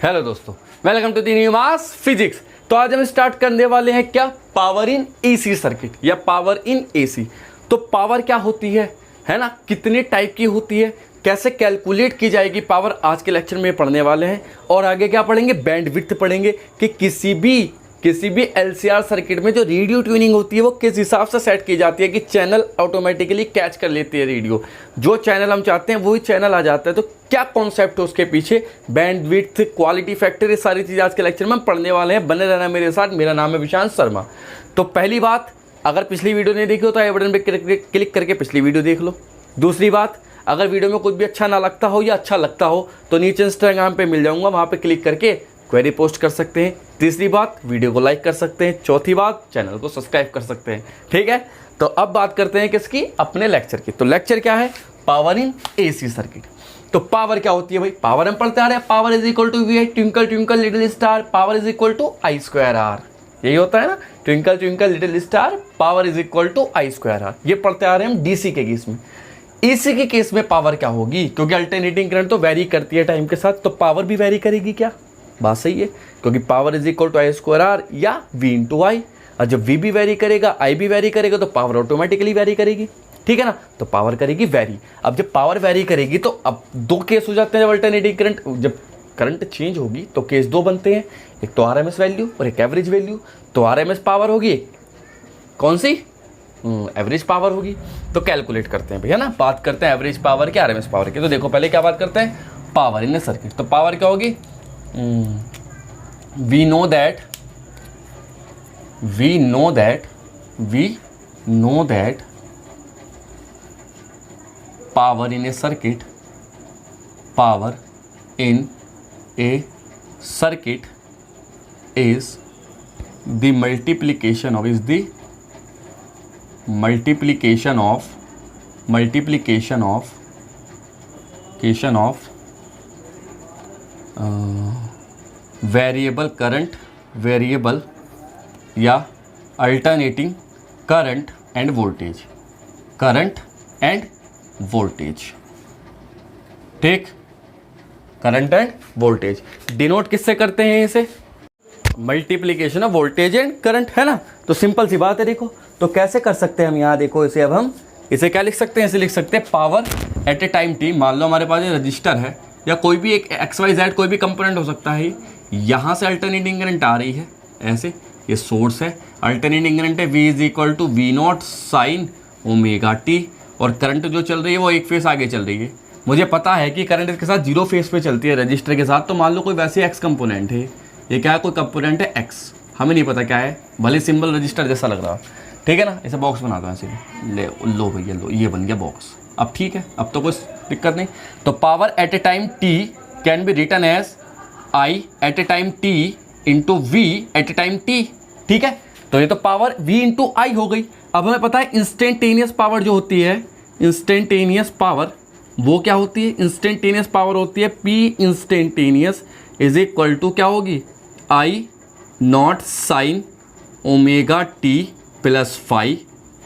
Hello दोस्तों, welcome to the new mass physics. तो आज हम स्टार्ट करने वाले हैं क्या, पावर इन एसी सर्किट या पावर इन एसी। तो पावर क्या होती है ना, कितने टाइप की होती है, कैसे कैलकुलेट की जाएगी पावर, आज के लेक्चर में पढ़ने वाले हैं। और आगे क्या पढ़ेंगे, बैंडविड्थ पढ़ेंगे कि किसी भी एलसीआर सर्किट में जो रेडियो ट्यूनिंग होती है वो किस हिसाब से सेट की जाती है कि चैनल ऑटोमेटिकली कैच कर लेती है रेडियो, जो चैनल हम चाहते हैं वही चैनल आ जाता है। तो क्या कॉन्सेप्ट है उसके पीछे, बैंडविड्थ, क्वालिटी फैक्टर, ये सारी चीज़ें आज के लेक्चर में हम पढ़ने वाले हैं। बने रहना मेरे साथ। मेरा नाम है विशांत शर्मा। तो पहली बात, अगर पिछली वीडियो नहीं देखी हो तो आई बटन पर क्लिक करके पिछली वीडियो देख लो। दूसरी बात, अगर वीडियो में कुछ भी अच्छा ना लगता हो या अच्छा लगता हो तो नीचे इंस्टाग्राम पे मिल जाऊंगा, वहाँ पे क्लिक करके क्वेरी पोस्ट कर सकते हैं। तीसरी बात, वीडियो को लाइक कर सकते हैं। चौथी बात, चैनल को सब्सक्राइब कर सकते हैं। ठीक है, तो अब बात करते हैं किसकी, अपने लेक्चर की। तो लेक्चर क्या है, पावर इन एसी सर्किट। तो पावर क्या होती है भाई, पावर हम पढ़ते आ रहे हैं, power is equal to V I twinkle twinkle little star, power is equal to I square R. यही होता है ना, twinkle twinkle little star, power is equal to I square R. ये पढ़ते आ रहे हैं हम डीसी के केस में। एसी के केस में पावर क्या होगी, क्योंकि अल्टरनेटिंग करंट तो वेरी करती है टाइम के साथ, तो पावर भी वेरी करेगी क्या, बात सही है, क्योंकि power is equal to I square R या वी इंटू आई। और जब वी भी वेरी करेगा, आई भी वेरी करेगा, तो पावर ऑटोमेटिकली वेरी करेगी। ठीक है ना, तो पावर करेगी वेरी। अब जब पावर वेरी करेगी तो अब दो केस हो जाते हैं। जब अल्टरनेटिंग करंट, जब करंट चेंज होगी तो केस दो बनते हैं, एक तो आरएमएस वैल्यू और एक एवरेज वैल्यू। तो आरएमएस पावर होगी कौन सी, एवरेज पावर होगी। तो कैलकुलेट करते हैं भैया ना, बात करते हैं एवरेज पावर की, आरएमएस पावर की। तो देखो पहले क्या बात करते हैं, पावर इन सर्किट। तो पावर क्या होगी, we know that power in a circuit is the multiplication of variable current, variable या अल्टरनेटिंग करंट एंड वोल्टेज, ठीक, करंट एंड वोल्टेज डिनोट किससे करते हैं, इसे multiplication of voltage and current, है ना। तो सिंपल सी बात है, देखो तो कैसे कर सकते हैं हम यहाँ, देखो इसे अब हम इसे क्या लिख सकते हैं, इसे लिख सकते हैं power at a time T. मान लो हमारे पास ये रजिस्टर है या कोई भी एक XYZ कोई भी कंपोनेंट हो सकता है, यहाँ से अल्टरनेटिंग करंट आ रही है, ऐसे ये सोर्स है, अल्टरनेटिंग करंट है V is equal to V naught sine omega T, और करंट जो चल रही है वो एक फेस आगे चल रही है। मुझे पता है कि करंट इसके साथ जीरो फेस पे चलती है रजिस्टर के साथ। तो मान लो कोई वैसे एक्स कंपोनेंट है, ये क्या है, कोई कंपोनेंट है एक्स, हमें नहीं पता क्या है, भले सिंबल रजिस्टर जैसा लग रहा है, ठीक है ना। इसे बॉक्स बना दो ऐसे, ले लो भैया लो, ये बन गया बॉक्स। अब ठीक है, अब तो कोई दिक्कत नहीं। तो power at a time T can be written as I at a time T into V at a time T. ठीक है, तो ये तो पावर v इंटू आई हो गई। अब हमें पता है इंस्टेंटेनियस पावर जो होती है, इंस्टेंटेनियस पावर वो क्या होती है, इंस्टेंटेनियस पावर होती है P instantaneous is equal to क्या होगी, i naught sine omega t plus five,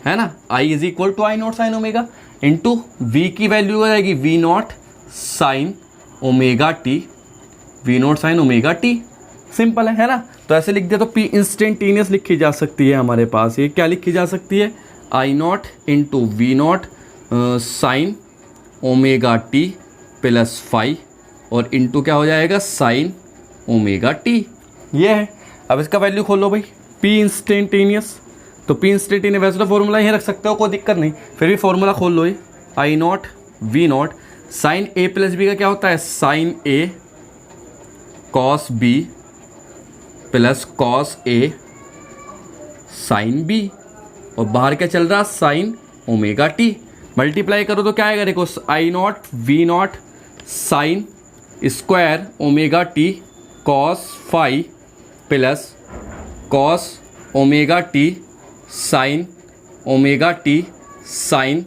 है ना। I is equal to i naught sine omega into v की वैल्यू हो जाएगी v naught sine omega t, v naught sine omega t. Simple है ना। तो ऐसे लिख दिया, तो P इंस्टेंटेनियस लिखी जा सकती है हमारे पास, ये क्या लिखी जा सकती है, i naught into we naught sine omega t plus five, और इंटू क्या हो जाएगा, साइन ओमेगा टी। ये है। अब इसका वैल्यू खोलो भाई, P इंस्टेंटेनियस। तो P इंस्टेंटेनियस वैसे तो फॉर्मूला यहीं रख सकते हो, कोई दिक्कत नहीं, फिर भी फॉर्मूला खोल लो, ये i naught v naught sine a plus b का क्या होता है, sine a cos b plus cos a sine b, और बाहर क्या चल रहा, साइन ओमेगा टी। मल्टीप्लाई करो तो क्या आएगा, देखो i naught v naught sine square omega t cos five plus cos omega t sine omega t sine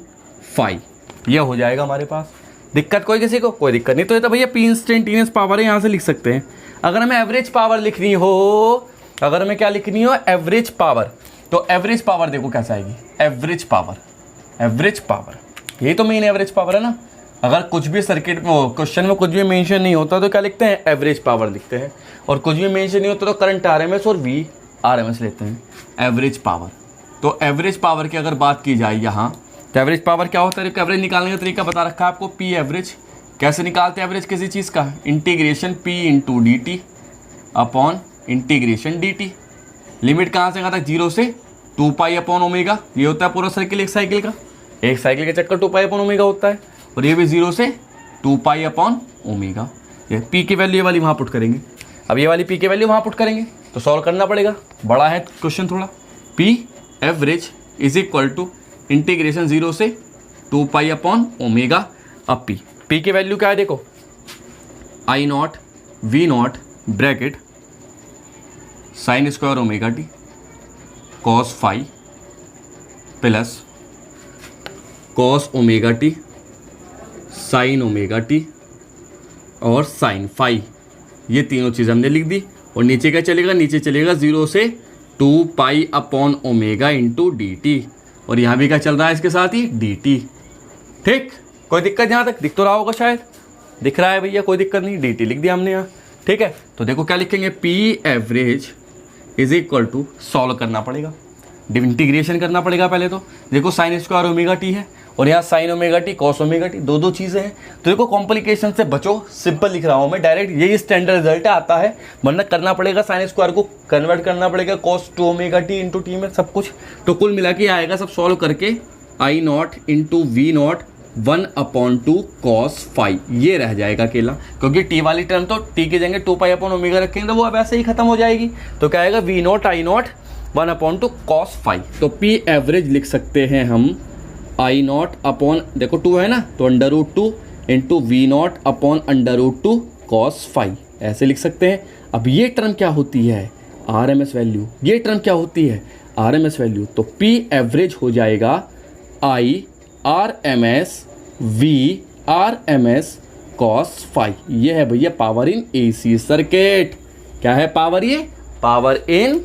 five, यह हो जाएगा हमारे पास। दिक्कत कोई किसी को, कोई दिक्कत नहीं। तो ये तो भैया P इंस्टेंटेनियस पावर है, यहाँ से लिख सकते हैं। अगर हमें एवरेज पावर लिखनी हो, अगर हमें क्या लिखनी हो, एवरेज पावर, तो एवरेज पावर देखो कैसे आएगी, एवरेज पावर, यही तो मेन एवरेज पावर है ना। अगर कुछ भी सर्किट में क्वेश्चन में कुछ भी मेंशन नहीं होता तो क्या लिखते हैं, एवरेज पावर लिखते हैं, और कुछ भी मेंशन नहीं होता तो करंट आरएमएस और वी आरएमएस लेते हैं, एवरेज पावर। तो एवरेज पावर की अगर बात की जाए यहाँ, तो एवरेज पावर क्या होता है, एवरेज निकालने का तरीका बता रखा है आपको, पी एवरेज। कैसे निकालते हैं एवरेज किसी चीज़ का, integration P into D T upon integration D T. Limit कहाँ से कहाँ तक, 0 से 2 पाई अपॉन ओमेगा, ये होता है पूरा सर्किल एक साइकिल का, एक साइकिल के चक्कर 2 पाई अपॉन ओमेगा होता है, और ये भी 0 से 2 पाई अपॉन ओमेगा। ये पी की वैल्यू ये वाली वहाँ पुट करेंगे। अब ये वाली पी की वैल्यू वहाँ पुट करेंगे तो सॉल्व करना पड़ेगा, बड़ा है क्वेश्चन थोड़ा। P average is equal to integration 0 से 2 पाई अपॉन ओमेगा। अब पी की वैल्यू क्या है देखो, i naught v naught bracket sine square omega t cos phi plus cos omega t sine omega T और साइन फाई, ये तीनों चीज़ हमने लिख दी। और नीचे क्या चलेगा, नीचे चलेगा 0 से 2 pi upon omega into D T, और यहाँ भी क्या चल रहा है इसके साथ ही डी टी। ठीक, कोई दिक्कत यहाँ तक, दिख तो रहा होगा शायद, दिख रहा है भैया, कोई दिक्कत नहीं, डी टी लिख दिया हमने यहाँ। ठीक है, तो देखो क्या लिखेंगे, P average is equal to, solve करना पड़ेगा, इंटीग्रेशन करना पड़ेगा पहले। तो देखो साइन स्क्वायर ओमेगा टी है और यहाँ sign omega t cos omega T, दो चीज़ें हैं। तो देखो कॉम्प्लिकेशन से बचो, सिंपल लिख रहा हूँ मैं डायरेक्ट, यही स्टैंडर्ड रिजल्ट आता है, वरना करना पड़ेगा साइन स्क्वायर को कन्वर्ट करना पड़ेगा cos two omega T into T में सब कुछ। तो कुल मिला के आएगा सब सॉल्व करके, i naught into we naught 1/2 cos phi, ये रह जाएगा अकेला, क्योंकि टी वाली टर्म तो टी के जगह 2 पाई अपॉन ओमेगा रखेंगे तो वो अब ऐसे ही खत्म हो जाएगी। तो क्या आएगा, V naught I naught 1/2 cos phi. तो पी एवरेज लिख सकते हैं हम आई नॉट अपॉन, देखो 2 है ना, तो √2 into we naught upon √2 cos phi, ऐसे लिख सकते हैं। अब ये टर्म क्या होती है, आर एम एस वैल्यू, ये टर्म क्या होती है, आर एम एस वैल्यू। तो पी एवरेज हो जाएगा I R M S V R M S cos phi. ये है भैया power in A C circuit. क्या है पावर, ये power in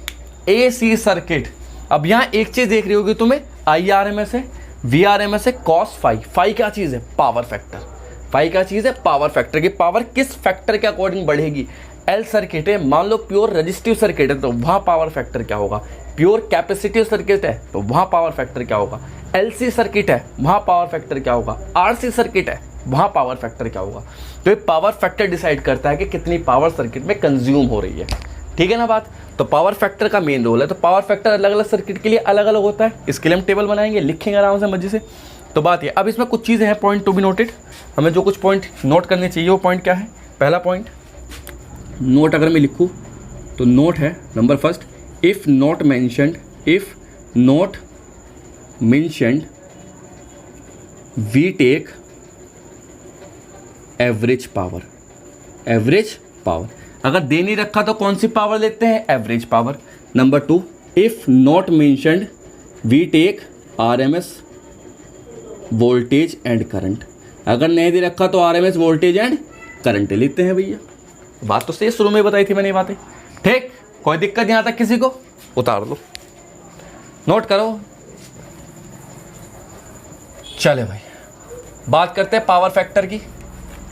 A C circuit. अब यहाँ एक चीज देख रही होगी तुम्हें, आई आर एम एस है, वी आर एम एस है, कॉस फाई। फाई क्या चीज है, पावर फैक्टर। फाई क्या चीज है, पावर फैक्टर। की पावर किस फैक्टर के अकॉर्डिंग बढ़ेगी, एल सर्किट है, मान लो प्योर रेजिस्टिव सर्किट है तो वहां पावर फैक्टर क्या होगा, प्योर कैपेसिटिव सर्किट है तो वहां पावर फैक्टर क्या होगा, एलसी सर्किट है वहां पावर फैक्टर क्या होगा, आरसी सर्किट है वहां पावर फैक्टर क्या होगा। तो ये पावर फैक्टर डिसाइड करता है कि कितनी पावर सर्किट में कंज्यूम हो रही है। ठीक है ना बात। तो पावर फैक्टर का मेन रोल है। तो पावर फैक्टर अलग अलग सर्किट के लिए अलग अलग होता है, इसके लिए हम टेबल बनाएंगे, लिखेंगे आराम से मजे से। तो बात ये, अब इसमें कुछ चीज़ें हैं पॉइंट टू बी नोटेड, हमें जो कुछ पॉइंट नोट करने चाहिए वो पॉइंट क्या है। पहला पॉइंट नोट अगर मैं लिखूँ तो नोट है number first, if not mentioned, if not mentioned we take average power. Average power अगर दे नहीं रखा तो कौन सी पावर लेते हैं, average power. Number 2, if not mentioned we take RMS voltage and current. अगर नहीं दे रखा तो आरएमएस वोल्टेज एंड करंट लेते हैं भैया। बात तो सही शुरू में बताई थी मैंने ये बातें। ठीक, कोई दिक्कत यहाँ तक किसी को, उतार लो, नोट करो। चले भाई, बात करते हैं पावर फैक्टर की,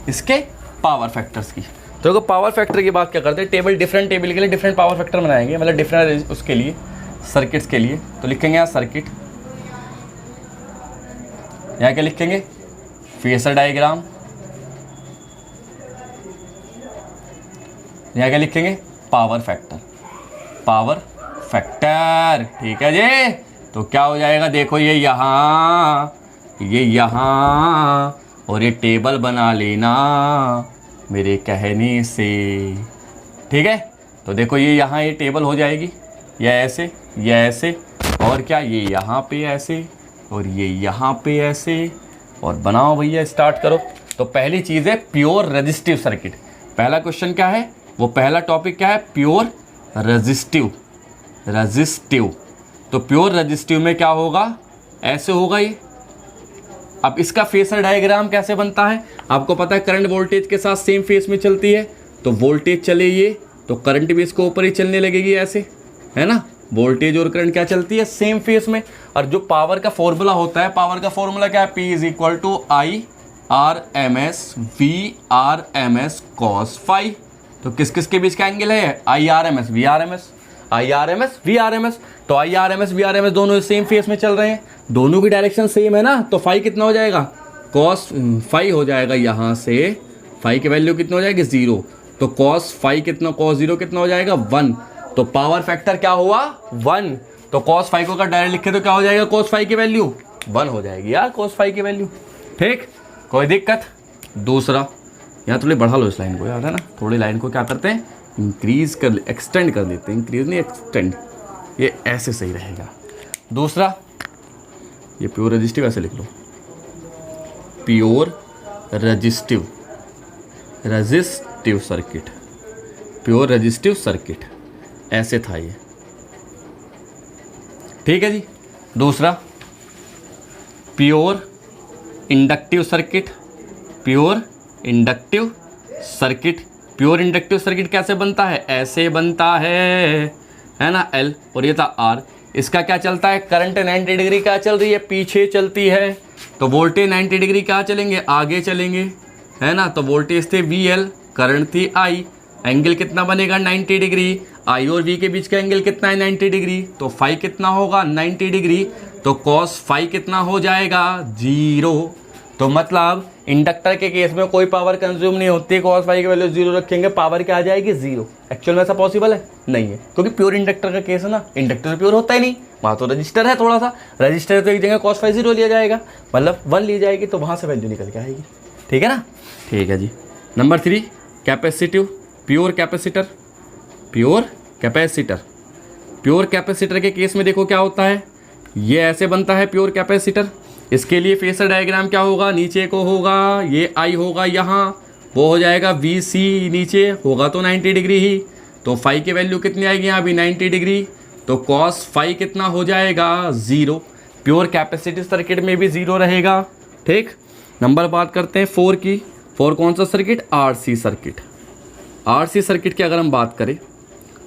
इसके पावर फैक्टर्स की। तो देखो पावर फैक्टर की बात क्या करते हैं, टेबल डिफरेंट टेबल के लिए डिफरेंट पावर फैक्टर बनाएंगे, मतलब डिफरेंट उसके लिए सर्किट्स के लिए। तो लिखेंगे यहाँ सर्किट, यहाँ क्या लिखेंगे, फेसर डायग्राम, यहाँ क्या लिखेंगे, पावर फैक्टर। पावर फैक्टर, ठीक है जी। तो क्या हो जाएगा, देखो ये यहाँ, ये यहाँ, और ये टेबल बना लेना मेरे कहने से। ठीक है, तो देखो ये यहाँ ये टेबल हो जाएगी, ये ऐसे, ये ऐसे, और क्या ये यहाँ पे ऐसे, और ये यहाँ पे ऐसे, और बनाओ भैया, स्टार्ट करो। तो पहली चीज़ है प्योर रेजिस्टिव सर्किट। पहला क्वेश्चन क्या है, वो पहला टॉपिक क्या है, प्योर रेजिस्टिव। रेजिस्टिव, तो प्योर रेजिस्टिव में क्या होगा, ऐसे होगा ये। अब इसका फेसर डायग्राम कैसे बनता है, आपको पता है करंट वोल्टेज के साथ सेम फेस में चलती है, तो वोल्टेज चले ये तो करंट भी इसको ऊपर ही चलने लगेगी ऐसे, है ना। वोल्टेज और करंट क्या चलती है, सेम फेस में। और जो पावर का फॉर्मूला होता है, पावर का फॉर्मूला क्या है, P = I RMS VRMS cos phi. तो किस किस के बीच का एंगल है? IRMS VRMS, IRMS VRMS। तो IRMS VRMS दोनों सेम फेस में चल रहे हैं, दोनों की डायरेक्शन सेम है ना, तो फाई कितना हो जाएगा? cos फाई हो जाएगा, यहाँ से फाई की वैल्यू कितना हो जाएगी? 0। तो cos फाई कितना, cos 0 कितना हो जाएगा? 1। तो पावर फैक्टर क्या हुआ? 1। तो cos फाई को अगर डायरेक्ट लिखे तो क्या हो जाएगा? cos फाई की वैल्यू 1 हो जाएगी यार, cos फाई की वैल्यू। ठीक, कोई दिक्कत? दूसरा, यहाँ थोड़ी बढ़ा लो इस लाइन को यार, है ना, थोड़ी लाइन को क्या करते हैं? इंक्रीज कर, एक्सटेंड कर देते हैं, इंक्रीज नहीं एक्सटेंड, ये ऐसे सही रहेगा। दूसरा, ये प्योर रेजिस्टिव ऐसे लिख लो, pure resistive circuit, pure resistive circuit ऐसे था ये। ठीक है जी। दूसरा, pure inductive circuit, pure inductive circuit. Pure inductive circuit कैसे बनता है? ऐसे बनता है ना, L, और ये था R। इसका क्या चलता है? करंट 90 डिग्री क्या चल रही है? पीछे चलती है। तो वोल्टेज 90 डिग्री क्या चलेंगे? आगे चलेंगे, है ना। तो वोल्टेज थे VL, करंट थी I, एंगल कितना बनेगा? 90 डिग्री। I और V के बीच का एंगल कितना है? 90 डिग्री। तो फाई कितना होगा? 90 डिग्री। तो cos फाई कितना हो जाएगा? 0। तो मतलब इंडक्टर के केस में कोई पावर कंज्यूम नहीं होती, cos फाई की वैल्यू 0 रखेंगे, पावर क्या आ जाएगी? 0। एक्चुअल में ऐसा पॉसिबल है? नहीं है, क्योंकि प्योर इंडक्टर का केस है ना, इंडक्टर तो प्योर होता ही नहीं, वहाँ तो रजिस्टर है थोड़ा सा, रजिस्टर तो एक जगह cos फाई 0 लिया जाएगा, मतलब 1 ली जाएगी, तो वहाँ से वैल्यू निकल के आएगी। ठीक है ना? ठीक है जी। Number 3, capacitive, pure capacitor, pure capacitor. Pure capacitor के केस में देखो क्या होता है, ये ऐसे बनता है प्योर कैपेसिटर। इसके लिए फेसर डायग्राम क्या होगा? नीचे को होगा, ये I होगा यहाँ, वो हो जाएगा VC, नीचे होगा तो 90 डिग्री ही। तो फाई की वैल्यू कितनी आएगी यहाँ भी? 90 डिग्री। तो cos फाई कितना हो जाएगा? 0। प्योर कैपेसिटिव सर्किट में भी 0 रहेगा। ठीक, नंबर बात करते हैं 4 की। 4 कौन सा circuit? RC circuit. RC circuit की अगर हम बात करें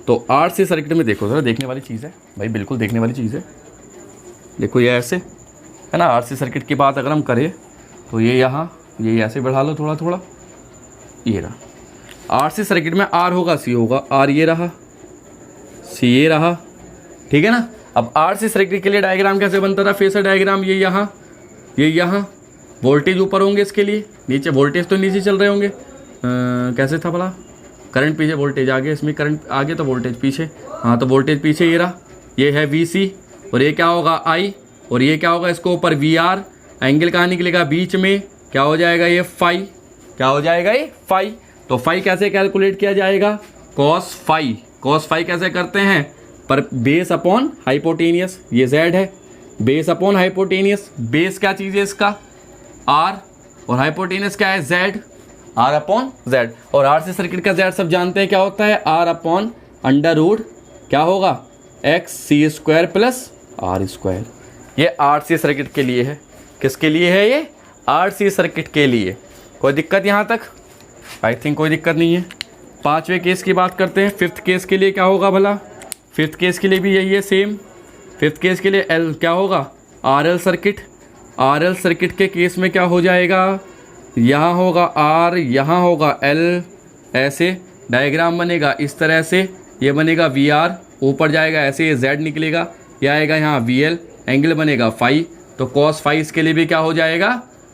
तो RC सर्किट में देखो जरा, देखने वाली चीज़ है भाई, बिल्कुल देखने वाली चीज़ है। देखो ये ऐसे है ना, RC सर्किट की बात अगर हम करें तो ये यहाँ, ये ऐसे बढ़ा लो थोड़ा थोड़ा, ये रहा। RC सर्किट में R होगा, C होगा, R ये रहा, C ये रहा। ठीक है ना। अब RC सर्किट के लिए डायग्राम कैसे बनता था? फेसर डायग्राम, ये यहाँ, ये यहाँ, वोल्टेज ऊपर होंगे, इसके लिए नीचे वोल्टेज तो नीचे चल रहे होंगे। कैसे था भला? करंट पीछे, वोल्टेज आगे, इसमें करंट आगे तो वोल्टेज पीछे। हाँ, तो वोल्टेज पीछे ये रहा, ये है VC, और ये क्या होगा? I, और ये क्या होगा? इसको ऊपर VR। एंगल कहाँ निकलेगा? बीच में। क्या हो जाएगा? ये फाई। क्या हो जाएगा? ये फाई। तो फाई कैसे कैलकुलेट किया जाएगा? cos phi. cos फाई कैसे करते हैं? पर बेस अपॉन हाइपोटेनियस, ये Z है, बेस अपॉन हाइपोटेनियस। बेस क्या चीज़ है इसका? R, और हाइपोटेनियस क्या है? Z, R upon Z। और RC सर्किट का Z सब जानते हैं क्या होता है? R अपॉन अंडर रूट क्या होगा? XC² plus R²। ये RC सर्किट के लिए है। किसके लिए है ये? RC सर्किट के लिए। कोई दिक्कत यहाँ तक? आई थिंक कोई दिक्कत नहीं है। 5वें केस की बात करते हैं। 5th केस के लिए क्या होगा भला? 5th केस के लिए भी यही है सेम। 5th केस के लिए L क्या होगा? RL circuit. RL सर्किट के केस में क्या हो जाएगा? यहाँ होगा R, यहाँ होगा L, ऐसे डायग्राम बनेगा इस तरह से, ये बनेगा VR, ऊपर जाएगा ऐसे, ये Z निकलेगा, यह आएगा यहाँ VL, एंगल बनेगा फाई। तो cos फाई इसके लिए भी क्या हो जाएगा?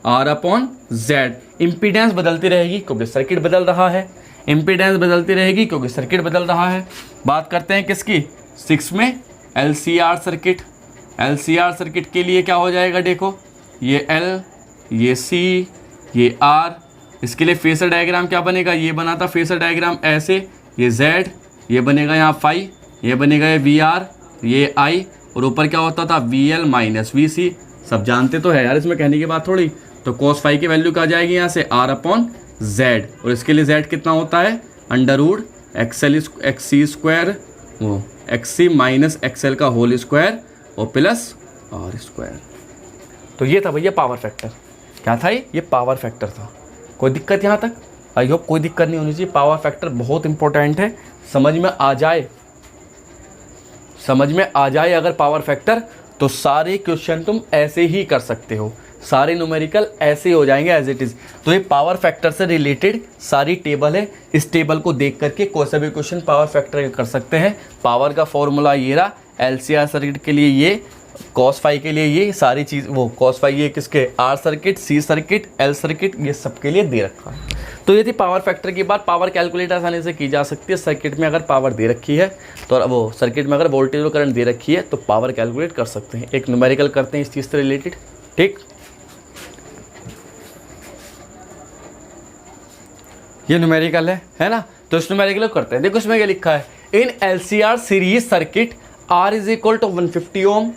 R upon Z। इम्पीडेंस बदलती रहेगी क्योंकि सर्किट बदल रहा है, इम्पीडेंस बदलती रहेगी क्योंकि सर्किट बदल रहा है। बात करते हैं किसकी? 6 में LCR सर्किट। LCR सर्किट के लिए क्या हो जाएगा? देखो, ये L, ये C, ये R। इसके लिए फेसर डायग्राम क्या बनेगा? ये बना था फेसर डायग्राम ऐसे, ये Z, ये बनेगा यहाँ फाई, ये बनेगा ये VR, ये I, और ऊपर क्या होता था? VL minus VC। सब जानते तो है यार, इसमें कहने की बात थोड़ी। तो cos फाई की वैल्यू क्या जाएगी यहाँ से? R upon Z। और इसके लिए Z कितना होता है? अंडर रूट XC² वो XC माइनस XL का होल स्क्वायर और प्लस R²। तो ये था भैया पावर फैक्टर। क्या था ये पावर फैक्टर था। कोई दिक्कत यहाँ तक? आई होप कोई दिक्कत नहीं होनी चाहिए। पावर फैक्टर बहुत इंपॉर्टेंट है, समझ में आ जाए, समझ में आ जाए अगर पावर फैक्टर, तो सारे क्वेश्चन तुम ऐसे ही कर सकते हो। सारे न्यूमेरिकल ऐसे ही हो जाएंगे एज इट इज़। तो ये पावर फैक्टर से रिलेटेड सारी टेबल है, इस टेबल को देख करके कोई सा भी क्वेश्चन पावर फैक्टर का कर सकते हैं। पावर का फॉर्मूला ये रहा, LCR सर्किट के लिए ये, cos फाई के लिए ये सारी चीज़, वो cos फाई ये किसके, R circuit, C circuit, L circuit, ये सब के लिए दे रखा है। तो ये थी पावर फैक्टर की बात। पावर कैलकुलेट आसानी से की जा सकती है। सर्किट में अगर पावर दे रखी है तो वो सर्किट में अगर वोल्टेज और करंट दे रखी है तो पावर कैलकुलेट कर सकते हैं। एक न्यूमेरिकल करते हैं इस चीज़ से रिलेटेड, ठीक। ये न्यूमेरिकल है ना, तो इस न्यूमेरिकल को करते हैं। देखो इसमें क्या लिखा है, in LCR series circuit R is equal to 150 ohm,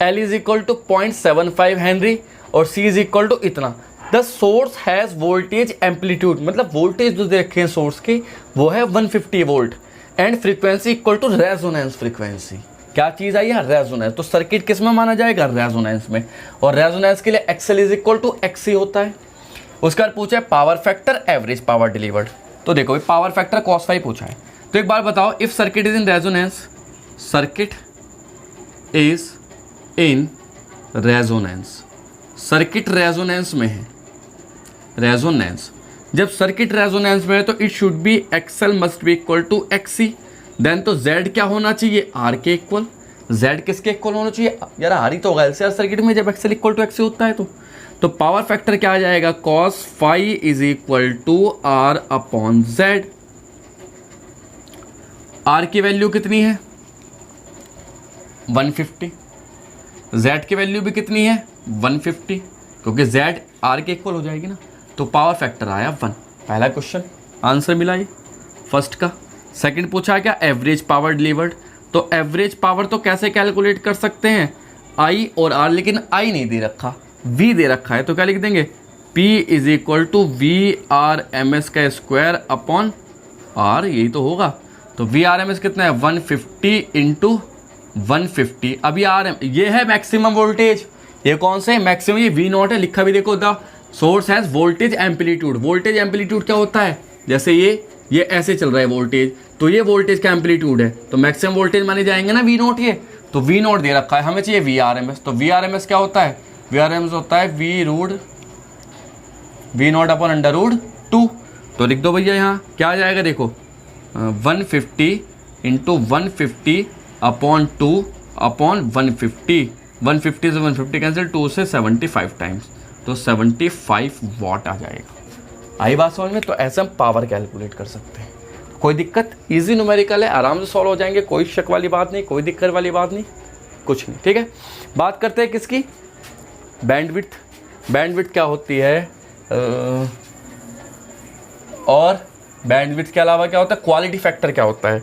L is equal to 0.75 henry और C इज इक्वल टू इतना। The source has voltage amplitude, मतलब वोल्टेज जो दे रखे हैं सोर्स की वो है 150 volt and frequency equal to resonance frequency. क्या चीज़ आई है, रेजोनेंस। तो सर्किट किस में माना जाएगा, रेजोनेंस में। और रेजोनेंस के लिए XL is equal to XC होता है। उसके बाद पूछा है power factor average power delivered. तो देखो पावर फैक्टर cos फाई पूछा है। तो एक बार बताओ, if circuit is in resonance, circuit is in resonance, circuit resonance में है, रेजोनेंस। जब सर्किट रेजोनेंस में है तो it should be XL must be equal to XC। Then तो Z क्या होना चाहिए, R के इक्वल। Z किसके इक्वल होना चाहिए यार, R ही तो होगा LCR सर्किट में जब XL इक्वल टू XC होता है। तो पावर फैक्टर क्या आ जाएगा, cos phi is equal to R upon Z। R की वैल्यू कितनी है 150, Z की वैल्यू भी कितनी है 150, क्योंकि Z R के इक्वल हो जाएगी ना। तो पावर फैक्टर आया 1। पहला क्वेश्चन आंसर मिला ये फर्स्ट का। सेकंड पूछा क्या, एवरेज पावर डिलीवर्ड। तो एवरेज पावर तो कैसे कैलकुलेट कर सकते हैं, I और R, लेकिन I नहीं दे रखा, V दे रखा है। तो क्या लिख देंगे, P is equal to VRMS का स्क्वायर अपॉन R, यही तो होगा। तो VRMS कितना है 150 इंटू 150। अभी ये है मैक्सिमम वोल्टेज, ये कौन से मैक्सिमम, ये V0 है, लिखा भी देखो, the source has voltage amplitude. Voltage amplitude क्या होता है, जैसे ये ऐसे चल रहा है वोल्टेज, तो ये वोल्टेज का एम्पलीट्यूड है, तो मैक्सिमम वोल्टेज माने जाएंगे ना V0 ये। तो V0 दे रखा है, हमें चाहिए VRMS। तो VRMS क्या होता है, VRMS होता है V0 अपॉन अंडर रूट 2। तो लिख दो भैया यहाँ क्या आ जाएगा, देखो 150 इंटू 150 अपॉन 2 अपॉन 150। 150 से 150 कैंसिल, 2 से 75 टाइम्स, तो 75 वाट आ जाएगा। आई बात समझ में। तो ऐसे हम पावर कैलकुलेट कर सकते हैं, कोई दिक्कत, इजी न्यूमेरिकल है, आराम से सॉल्व हो जाएंगे, कोई शक वाली बात नहीं, कोई दिक्कत वाली बात नहीं, कुछ नहीं, ठीक है। बात करते हैं किसकी, बैंडविड्थ। बैंडविड्थ क्या होती है, और बैंडविड्थ के अलावा क्या होता है, क्वालिटी फैक्टर क्या होता है।